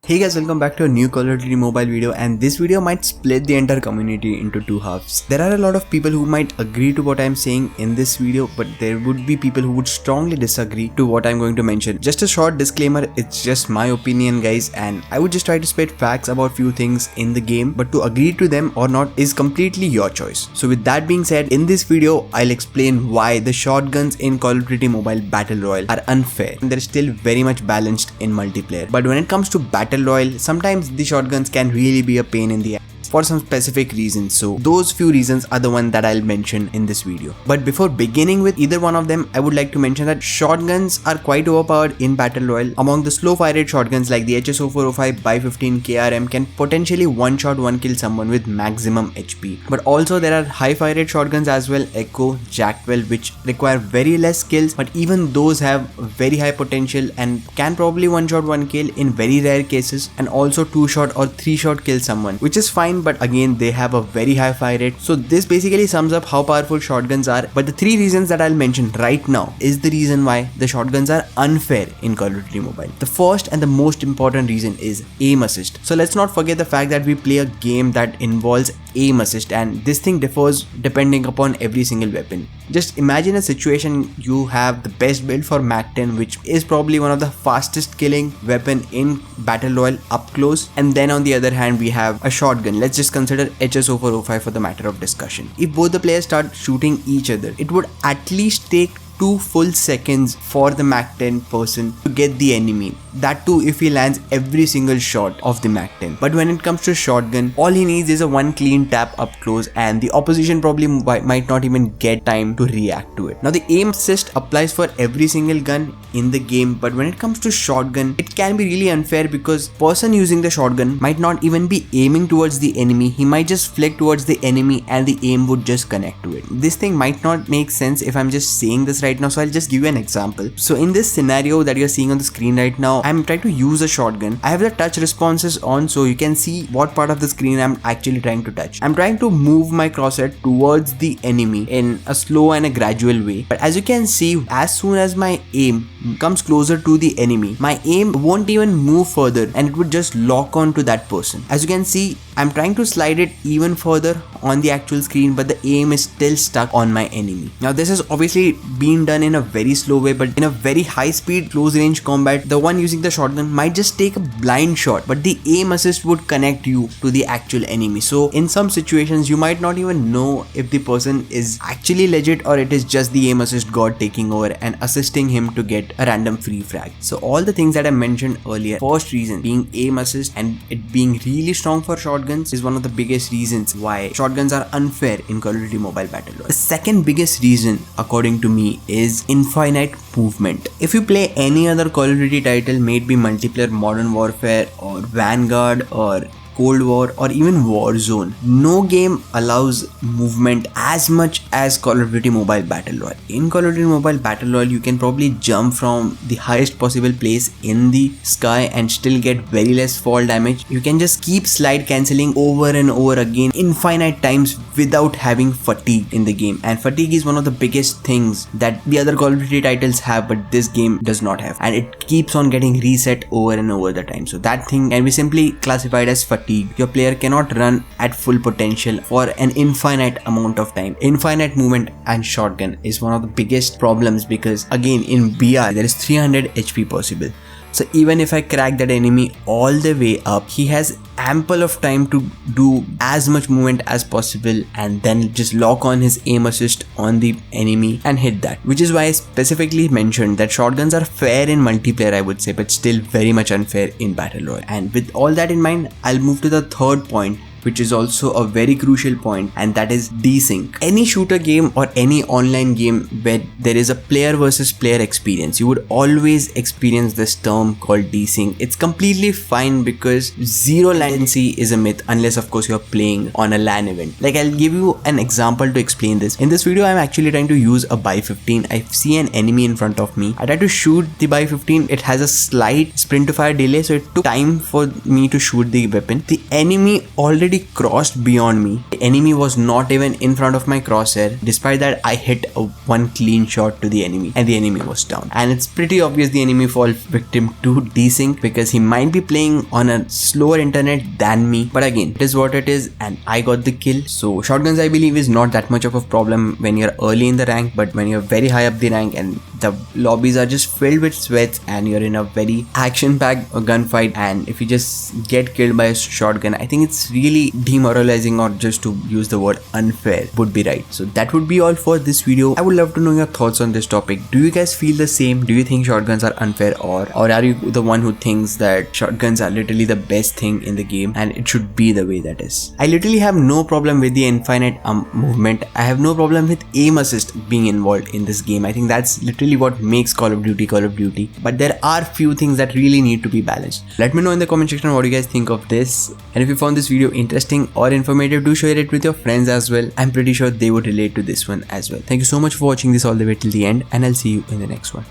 Hey guys, welcome back to a new Call of Duty mobile video, and this video might split the entire community into two halves. There are a lot of people who might agree to what I'm saying in this video, but there would be people who would strongly disagree to what I'm going to mention. Just a short disclaimer, it's just my opinion guys, and I would just try to spit facts about few things in the game, but to agree to them or not is completely your choice. So with that being said, in this video I'll explain why the shotguns in Call of Duty Mobile Battle Royale are unfair and they're still very much balanced in multiplayer. But when it comes to Battle Royale, sometimes the shotguns can really be a pain in the ass for some specific reasons, so those few reasons are the one that I'll mention in this video. But before beginning with either one of them, I would like to mention that shotguns are quite overpowered in Battle Royale. Among the slow fired shotguns like the HSO405 by 15 KRM can potentially one shot one kill someone with maximum HP. But also there are high fired shotguns as well, Echo, Jackwell, which require very less skills, but even those have very high potential and can probably one shot one kill in very rare cases, and also two shot or three shot kill someone, which is fine, but again they have a very high fire rate. So this basically sums up how powerful shotguns are. But the three reasons that I'll mention right now is the reason why the shotguns are unfair in Call of Duty Mobile. The first and the most important reason is aim assist. So let's not forget the fact that we play a game that involves aim assist, and this thing differs depending upon every single weapon. Just imagine a situation you have the best build for MAC-10, which is probably one of the fastest killing weapon in Battle Royale up close, and then on the other hand we have a shotgun. Let's just consider HSO405 for the matter of discussion. If both the players start shooting each other, it would at least take 2 full seconds for the MAC-10 person to get the enemy. That too if he lands every single shot of the MAC-10. But when it comes to shotgun, all he needs is a one clean tap up close, and the opposition probably might not even get time to react to it. Now the aim assist applies for every single gun in the game, but when it comes to shotgun, it can be really unfair because person using the shotgun might not even be aiming towards the enemy. He might just flick towards the enemy and the aim would just connect to it. This thing might not make sense if I'm just saying this right now, so I'll just give you an example. So in this scenario that you're seeing on the screen right now, I'm trying to use a shotgun. I have the touch responses on, so you can see what part of the screen I'm actually trying to touch. I'm trying to move my crosshair towards the enemy in a slow and a gradual way, but as you can see, as soon as my aim comes closer to the enemy, my aim won't even move further and it would just lock on to that person. As you can see, I'm trying to slide it even further on the actual screen, but the aim is still stuck on my enemy. Now this is obviously being done in a very slow way, but in a very high speed close range combat, the one using the shotgun might just take a blind shot, but the aim assist would connect you to the actual enemy. So in some situations you might not even know if the person is actually legit or it is just the aim assist god taking over and assisting him to get a random free frag. So all the things that I mentioned earlier, first reason being aim assist and it being really strong for shotguns, is one of the biggest reasons why shotguns are unfair in Call of Duty Mobile Battle Royale. The second biggest reason according to me is infinite movement. If you play any other Call of Duty title, may it be multiplayer, Modern Warfare or Vanguard or Cold War or even Warzone, no game allows movement as much as Call of Duty Mobile Battle Royale. In Call of Duty Mobile Battle Royale, you can probably jump from the highest possible place in the sky and still get very less fall damage. You can just keep slide cancelling over and over again infinite times without having fatigue in the game, and fatigue is one of the biggest things that the other Call of Duty titles have, but this game does not have, and it keeps on getting reset over and over the time. So that thing can be simply classified as fatigue. Your player cannot run at full potential for an infinite amount of time. Infinite movement and shotgun is one of the biggest problems because again in BR there is 300 HP possible. So even if I crack that enemy all the way up, he has ample of time to do as much movement as possible and then just lock on his aim assist on the enemy and hit that. Which is why I specifically mentioned that shotguns are fair in multiplayer, I would say, but still very much unfair in Battle Royale. And with all that in mind, I'll move to the third point, which is also a very crucial point, and that is DESYNC. Any shooter game or any online game where there is a player versus player experience, you would always experience this term called DESYNC. It's completely fine because zero latency is a myth unless of course you're playing on a LAN event. Like I'll give you an example to explain this. In this video I'm actually trying to use a by 15. I see an enemy in front of me. I try to shoot the by 15. It has a slight sprint to fire delay, so it took time for me to shoot the weapon. The enemy already literally crossed beyond me. The enemy was not even in front of my crosshair. Despite that, I hit one clean shot to the enemy and the enemy was down. And it's pretty obvious the enemy fall victim to DESYNC because he might be playing on a slower internet than me. But again, it is what it is and I got the kill. So shotguns I believe is not that much of a problem when you're early in the rank, but when you're very high up the rank and the lobbies are just filled with sweats and you're in a very action-packed gunfight, and if you just get killed by a shotgun, I think it's really demoralizing, or just to use the word unfair would be right. So that would be all for this video. I would love to know your thoughts on this topic. Do you guys feel the same? Do you think shotguns are unfair, or are you the one who thinks that shotguns are literally the best thing in the game and it should be the way that is? I literally have no problem with the infinite movement. I have no problem with aim assist being involved in this game. I think that's literally what makes Call of Duty, but there are few things that really need to be balanced. Let me know in the comment section what you guys think of this, and if you found this video interesting or informative, do share it with your friends as well. I'm pretty sure they would relate to this one as well. Thank you so much for watching this all the way till the end, and I'll see you in the next one.